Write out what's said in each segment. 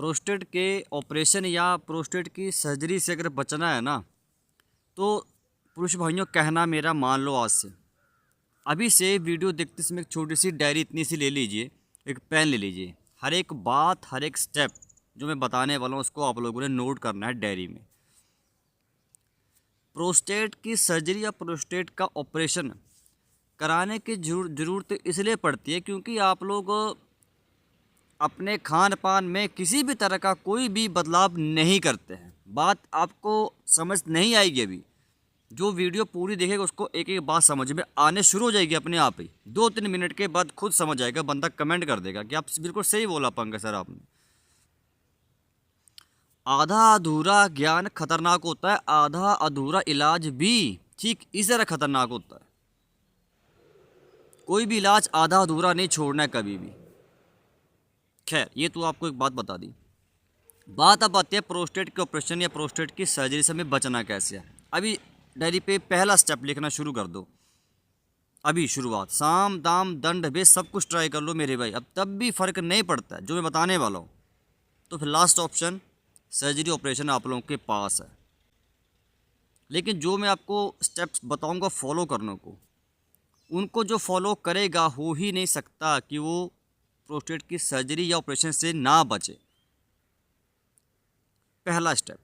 Prostate के operation या prostate की सर्जरी से अगर बचना है ना, तो पुरुष भाइयों कहना मेरा मान लो आज से, अभी से वीडियो देखते समय एक छोटी सी डायरी इतनी सी ले लीजिए, एक पेन ले लीजिए। हर एक बात, हर एक स्टेप जो मैं बताने वाला हूँ उसको आप लोगों ने नोट करना है डायरी में। प्रोस्टेट की सर्जरी या प्रोस्टेट का ऑपरेशन कराने की ज़रूरत इसलिए पड़ती है क्योंकि आप लोग अपने खान पान में किसी भी तरह का कोई भी बदलाव नहीं करते हैं। बात आपको समझ नहीं आएगी अभी, जो वीडियो पूरी देखेगा उसको एक एक बात समझ में आने शुरू हो जाएगी अपने आप ही। 2-3 मिनट के बाद खुद समझ आएगा, बंदा कमेंट कर देगा कि आप बिल्कुल सही बोला पंकज सर आपने। आधा अधूरा ज्ञान खतरनाक होता है, आधा अधूरा इलाज भी ठीक इस तरह खतरनाक होता है। कोई भी इलाज आधा अधूरा नहीं छोड़ना है कभी भी। खैर, ये तो आपको एक बात बता दी। बात अब आती है प्रोस्टेट के ऑपरेशन या प्रोस्टेट की सर्जरी से हमें बचना कैसे है। अभी डायरी पे पहला स्टेप लिखना शुरू कर दो। अभी शुरुआत, साम दाम दंड भेद सब कुछ ट्राई कर लो मेरे भाई, अब तब भी फ़र्क नहीं पड़ता है जो मैं बताने वाला हूँ, तो फिर लास्ट ऑप्शन सर्जरी ऑपरेशन आप लोगों के पास है। लेकिन जो मैं आपको स्टेप्स बताऊँगा फॉलो करने को, उनको जो फॉलो करेगा हो ही नहीं सकता कि वो प्रोस्टेट की सर्जरी या ऑपरेशन से ना बचे। पहला स्टेप,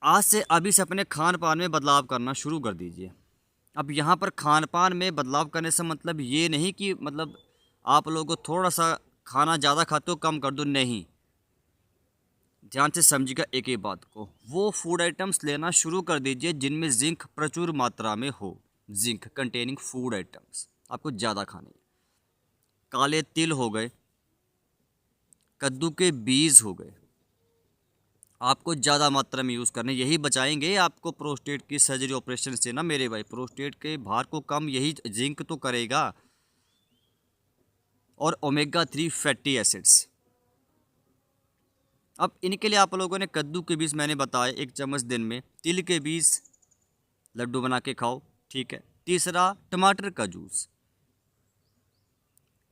आज से अभी से अपने खान पान में बदलाव करना शुरू कर दीजिए। अब यहाँ पर खान पान में बदलाव करने से मतलब ये नहीं कि मतलब आप लोगों को थोड़ा सा खाना ज़्यादा खाते हो कम कर दो, नहीं। ध्यान से समझिएगा एक एक बात को। वो फूड आइटम्स लेना शुरू कर दीजिए जिनमें जिंक प्रचुर मात्रा में हो। जिंक कंटेनिंग फूड आइटम्स आपको ज़्यादा खाने हैं। काले तिल हो गए, कद्दू के बीज हो गए, आपको ज़्यादा मात्रा में यूज़ करने, यही बचाएंगे आपको प्रोस्टेट की सर्जरी ऑपरेशन से ना मेरे भाई। प्रोस्टेट के भार को कम यही जिंक तो करेगा। और ओमेगा 3 फैटी एसिड्स, अब इनके लिए आप लोगों ने कद्दू के बीज मैंने बताया 1 चम्मच दिन में, तिल के बीज लड्डू बना के खाओ, ठीक है। तीसरा, टमाटर का जूस।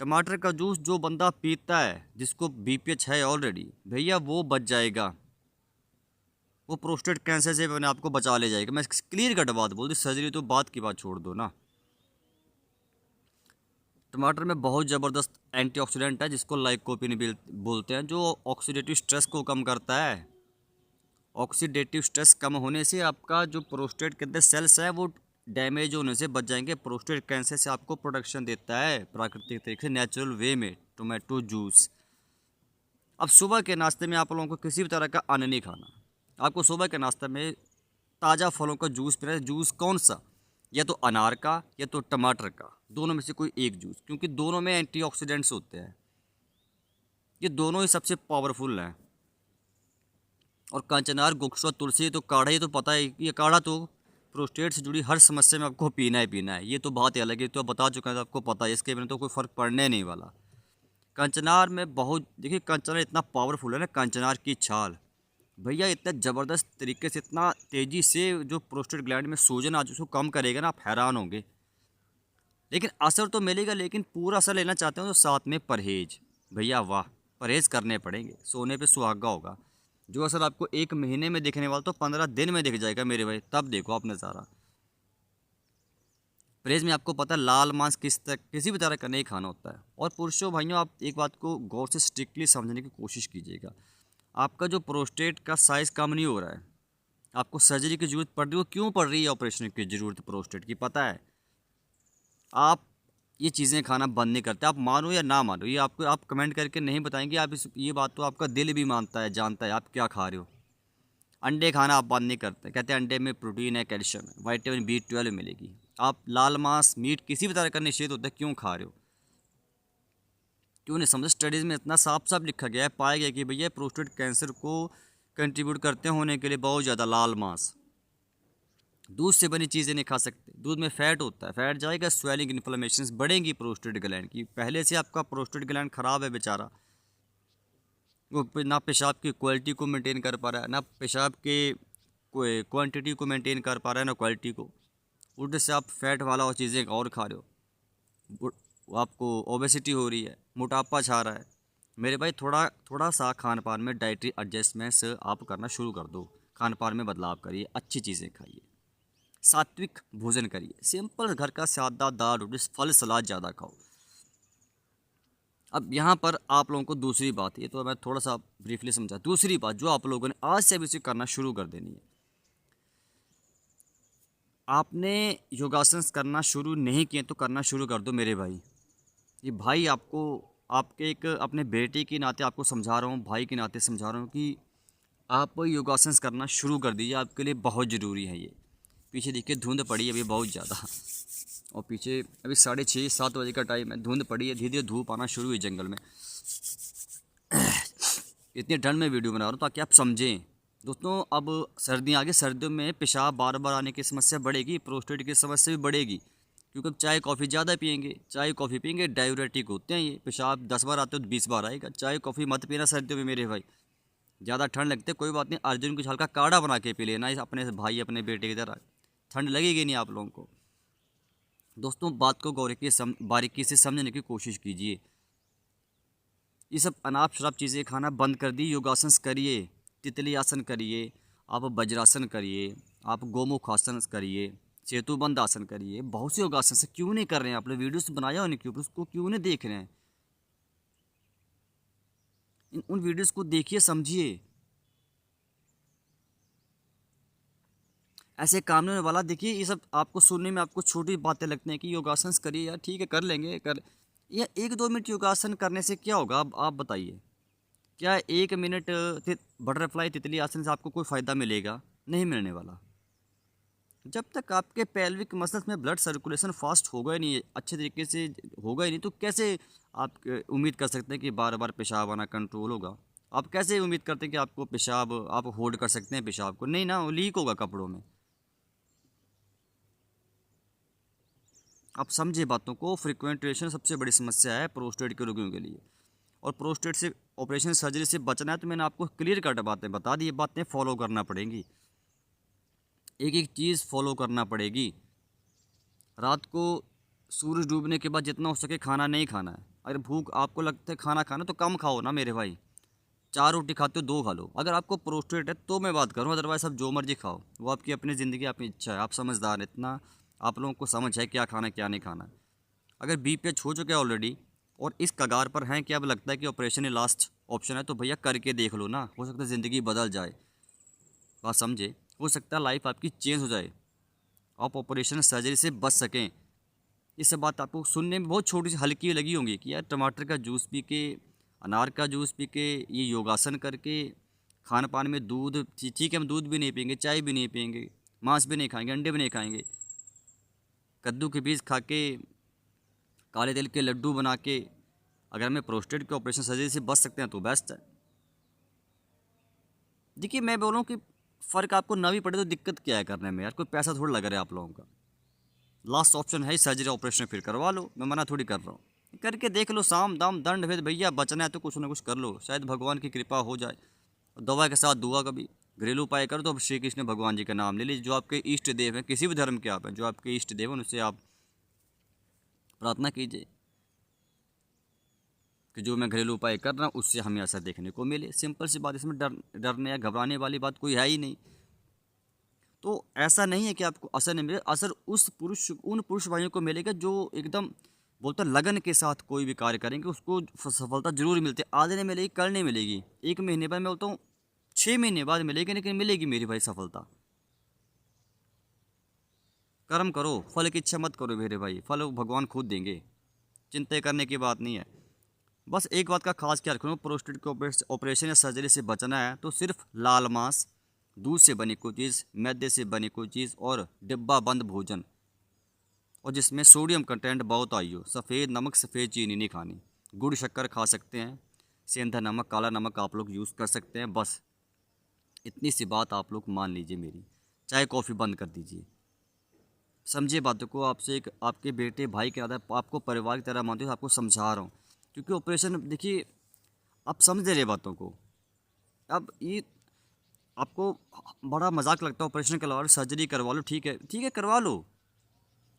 टमाटर का जूस जो बंदा पीता है, जिसको बीपीएच है ऑलरेडी, भैया वो बच जाएगा, वो प्रोस्टेट कैंसर से अपने आपको बचा ले जाएगा। मैं क्लियर कट बात बोल दी, सर्जरी तो बात की बात छोड़ दो ना। टमाटर में बहुत ज़बरदस्त एंटीऑक्सीडेंट है जिसको लाइकोपीन बोलते हैं, जो ऑक्सीडेटिव स्ट्रेस को कम करता है। ऑक्सीडेटिव स्ट्रेस कम होने से आपका जो प्रोस्टेट के अंदर सेल्स है वो डैमेज होने से बच जाएंगे। प्रोस्टेट कैंसर से आपको प्रोटेक्शन देता है प्राकृतिक तरीके से, नेचुरल वे में, टोमेटो जूस। अब सुबह के नाश्ते में आप लोगों को किसी भी तरह का अन्न नहीं खाना। आपको सुबह के नाश्ते में ताज़ा फलों का जूस पीना है। जूस कौन सा? या तो अनार का या तो टमाटर का, दोनों में से कोई एक जूस, क्योंकि दोनों में एंटीऑक्सीडेंट्स होते हैं। ये दोनों ही सबसे पावरफुल हैं। और कंचनार, गुक्सो, तुलसी तो काढ़ा, ये तो पता है, ये काढ़ा तो प्रोस्टेट से जुड़ी हर समस्या में आपको पीना ही पीना है। ये तो बात ही अलग है, तो बता चुका है, तो आपको पता है, इसके बिना तो कोई फ़र्क पड़ने नहीं वाला। कंचनार में बहुत, देखिए कंचनार इतना पावरफुल है ना, कंचनार की छाल भैया इतना ज़बरदस्त तरीके से, इतना तेज़ी से जो प्रोस्टेट ग्लैंड में सूजन आज उसको कम करेगा ना, आप हैरान होंगे। लेकिन असर तो मिलेगा, लेकिन पूरा असर लेना चाहते हो तो साथ में परहेज, भैया वाह, परहेज़ करने पड़ेंगे, सोने पे सुहागा होगा। जो असर आपको 1 महीने में दिखने वाला तो 15 दिन में दिख जाएगा मेरे भाई, तब देखो आप नज़ारा। परहेज में आपको पता है लाल मांस किसी भी तरह का नहीं खाना होता है। और पुरुषों भाइयों, आप एक बात को गौर से स्ट्रिक्टली समझने की कोशिश कीजिएगा। आपका जो प्रोस्टेट का साइज़ कम नहीं हो रहा है, आपको सर्जरी की ज़रूरत पड़ रही है, वो क्यों पड़ रही है ऑपरेशन की ज़रूरत प्रोस्टेट की, पता है? आप ये चीज़ें खाना बंद नहीं करते, आप मानो या ना मानो, ये आपको, आप कमेंट करके नहीं बताएंगे, आप ये बात तो आपका दिल भी मानता है, जानता है आप क्या खा रहे हो। अंडे खाना आप बंद नहीं करते, कहते हैं अंडे में प्रोटीन है, कैल्शियम है, विटामिन B12 मिलेगी। आप लाल मांस, मीट किसी भी तरह का निषेध होता है, क्यों खा रहे हो? क्यों नहीं समझे? स्टडीज़ में इतना साफ साफ लिखा गया है, पाया गया कि भैया प्रोस्टेट कैंसर को कंट्रीब्यूट करते होने के लिए बहुत ज़्यादा लाल मांस, दूध से बनी चीज़ें नहीं खा सकते। दूध में फ़ैट होता है, फ़ैट जाएगा, स्वेलिंग, इन्फ्लेमेशन बढ़ेंगी प्रोस्टेट ग्लैंड की। पहले से आपका प्रोस्टेट ग्लैंड ख़राब है बेचारा, वो ना पेशाब की क्वालिटी को मेंटेन कर पा रहा है, ना पेशाब के क्वांटिटी को मेंटेन कर पा रहा है, ना क्वालिटी को। उल्टे से आप फैट वाला और चीज़ें और खा रहे हो, वो आपको ओबेसिटी हो रही है, मोटापा छा रहा है। मेरे भाई थोड़ा थोड़ा सा खान पान में डाइटरी एडजस्टमेंट्स आप करना शुरू कर दो। खान पान में बदलाव करिए, अच्छी चीज़ें खाइए, सात्विक भोजन करिए, सिंपल घर का सादा दाल रोटी फल सलाद ज़्यादा खाओ। अब यहाँ पर आप लोगों को दूसरी बात, ये तो मैं थोड़ा सा ब्रीफली समझा, दूसरी बात जो आप लोगों ने आज से अभी से करना शुरू कर देनी है। आपने योगासन करना शुरू नहीं किए तो करना शुरू कर दो मेरे भाई। ये भाई आपको, आपके एक अपने बेटे के नाते आपको समझा रहा हूँ, भाई के नाते समझा रहा हूँ कि आप योगासन करना शुरू कर दीजिए, आपके लिए बहुत ज़रूरी है ये। पीछे देखिए धुंध पड़ी है अभी बहुत ज़्यादा, और पीछे अभी 6:30-7 बजे का टाइम है, धुंध पड़ी है, धीरे धीरे धूप आना शुरू हुई जंगल में। इतनी ठंड में वीडियो बना रहा हूँ ताकि आप समझें। दोस्तों अब सर्दियाँ आ गई, सर्दियों में पेशाब बार बार आने की समस्या बढ़ेगी, प्रोस्टेट की समस्या भी बढ़ेगी, क्योंकि अब चाय कॉफ़ी ज़्यादा पियेंगे, चाय कॉफ़ी पियेंगे डायूरेटिक होते हैं ये, पेशाब 10 बार आते हो तो 20 बार आएगा। चाय कॉफ़ी मत पीना सर्दियों में मेरे भाई, ज़्यादा ठंड लगती है, कोई बात नहीं, अर्जुन की छाल का काढ़ा बना के पी लेना इस अपने भाई अपने बेटे की तरह, ठंड लगेगी नहीं आप लोगों को। दोस्तों बात को गौर की बारीकी से समझने की कोशिश कीजिए। ये सब अनाप शराब चीज़ें खाना बंद कर दी, योगासन करिए, तितली आसन करिए, आप वज्रासन करिए, आप गोमुख आसन करिए, सेतुबंद आसन करिए, बहुत से योगासन से क्यों नहीं कर रहे हैं आप लोग? वीडियोस बनाया उनके ऊपर, उसको क्यों नहीं देख रहे हैं? उन वीडियोस को देखिए, समझिए। ऐसे काम नहीं होने वाला। देखिए ये सब आपको सुनने में आपको छोटी बातें लगती हैं कि योगासन करिए यार, ठीक है कर लेंगे, कर या 1-2 मिनट योगासन करने से क्या होगा? आप बताइए, क्या 1 मिनट बटरफ्लाई तितली आसन से आपको कोई फ़ायदा मिलेगा? नहीं मिलने वाला। जब तक आपके पेल्विक मसल्स में ब्लड सर्कुलेशन फास्ट होगा ही नहीं, अच्छे तरीके से होगा ही नहीं, तो कैसे आप उम्मीद कर सकते हैं कि बार बार पेशाब आना कंट्रोल होगा? आप कैसे उम्मीद करते हैं कि आपको पेशाब, आप होल्ड कर सकते हैं पेशाब को? नहीं ना, वो लीक होगा कपड़ों में। आप समझे बातों को। फ्रिक्वेंटेशन सबसे बड़ी समस्या है प्रोस्टेट के रोगियों के लिए, और प्रोस्टेट से ऑपरेशन सर्जरी से बचना है तो मैंने आपको क्लियर कट बातें बता दी, ये बातें फॉलो करना पड़ेंगी, एक एक चीज़ फॉलो करना पड़ेगी। रात को सूरज डूबने के बाद जितना हो सके खाना नहीं खाना है। अगर भूख आपको लगता है खाना खाना तो कम खाओ ना मेरे भाई, 4 रोटी खाते हो 2 खा लो। अगर आपको प्रोस्टेट है तो मैं बात करूँ, अदरवाइज आप जो मर्जी खाओ, वो आपकी अपनी ज़िंदगी अपनी इच्छा है। आप समझदार हैं, इतना आप लोगों को समझ है क्या खाना है क्या नहीं खाना है। अगर बीपीएच हो चुका है ऑलरेडी और इस कगार पर हैं कि अब लगता है कि ऑपरेशन ही लास्ट ऑप्शन है, तो भैया करके देख लो ना, हो सकता है ज़िंदगी बदल जाए। बात समझे, हो सकता है लाइफ आपकी चेंज हो जाए, आप ऑपरेशन सर्जरी से बच सकें। ये सब बात आपको सुनने में बहुत छोटी सी हल्की लगी होंगी कि यार टमाटर का जूस पी के, अनार का जूस पी के, ये योगासन करके, खान पान में दूध, ठीक है हम दूध भी नहीं पियेंगे, चाय भी नहीं पियेंगे, मांस भी नहीं खाएंगे, अंडे भी नहीं खाएंगे, कद्दू के बीज खा के, काले तिल के लड्डू बना के, अगर हमें प्रोस्टेट के ऑपरेशन सर्जरी से बच सकते हैं तो बेस्ट है। देखिए मैं बोल रहा हूँ कि फ़र्क आपको ना भी पड़े तो दिक्कत क्या है करने में यार, कोई पैसा थोड़ा लग रहा है आप लोगों का। लास्ट ऑप्शन है सर्जरी ऑपरेशन, फिर करवा लो, मैं मना थोड़ी कर रहा हूँ। करके देख लो, साम दाम दंड भेद, भैया बचना है तो कुछ ना कुछ कर लो, शायद भगवान की कृपा हो जाए। दवा के साथ दुआ, कभी घरेलू उपाय करो तो श्री कृष्ण भगवान जी का नाम ले लीजिए, जो आपके इष्ट देव हैं, किसी भी धर्म के आप हैं, जो आपके इष्ट देव हैं उनसे आप प्रार्थना कीजिए कि जो मैं घरेलू उपाय कर रहा हूँ उससे हमें असर देखने को मिले। सिंपल सी बात, इसमें डरने या घबराने वाली बात कोई है ही नहीं। तो ऐसा नहीं है कि आपको असर नहीं मिले, असर उन पुरुष भाइयों को मिलेगा जो एकदम बोलते हैं लगन के साथ कोई भी कार्य करेंगे उसको सफलता जरूर मिलती है। आज नहीं मिलेगी, कल नहीं मिलेगी, 1 महीने बाद, मैं बोलता हूँ 6 महीने बाद मिलेगी, लेकिन मिलेगी मेरी भाई सफलता। कर्म करो, फल की इच्छा मत करो मेरे भाई, फल भगवान खुद देंगे, चिंता करने की बात नहीं है। बस एक बात का खास ख्याल रखना, प्रोस्टेट के ऑपरेशन या सर्जरी से बचना है तो सिर्फ लाल मांस, दूध से बनी कोई चीज़, मैदे से बनी कोई चीज़ और डिब्बा बंद भोजन, और जिसमें सोडियम कंटेंट बहुत आई हो, सफ़ेद नमक सफ़ेद चीनी नहीं खानी। गुड़ शक्कर खा सकते हैं, सेंधा नमक काला नमक आप लोग यूज़ कर सकते हैं। बस इतनी सी बात आप लोग मान लीजिए मेरी, चाय कॉफ़ी बंद कर दीजिए। समझिए बातों को, आपसे एक आपके बेटे भाई के नाते आपको परिवार की तरह मानते हो, आपको समझा रहा हूँ। क्योंकि ऑपरेशन देखिए, आप समझ रहे बातों को। अब ये आपको बड़ा मजाक लगता है ऑपरेशन करवा लो, सर्जरी करवा लो, ठीक है करवा लो,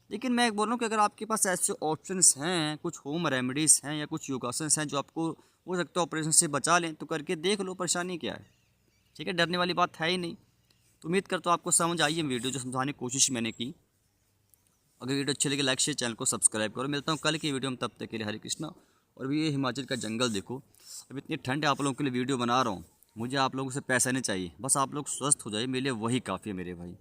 लेकिन मैं बोल रहा हूँ कि अगर आपके पास ऐसे ऑप्शंस हैं, कुछ होम रेमेडीज़ हैं या कुछ योगासन्स हैं जो आपको हो सकता है ऑपरेशन से बचा लें, तो करके देख लो, परेशानी क्या है। ठीक है, डरने वाली बात है ही नहीं। तो उम्मीद करता हूँ आपको समझ आई है वीडियो, जो समझाने की कोशिश मैंने की। अगर वीडियो अच्छी लगी लाइक शेयर, चैनल को सब्सक्राइब करो। मिलता हूँ कल की वीडियो में, तब तक के लिए हरे कृष्णा। और भी ये हिमाचल का जंगल देखो, अब इतनी ठंड है, आप लोगों के लिए वीडियो बना रहा हूँ। मुझे आप लोगों से पैसा नहीं चाहिए, बस आप लोग स्वस्थ हो जाइए, मेरे लिए वही काफ़ी है मेरे भाई।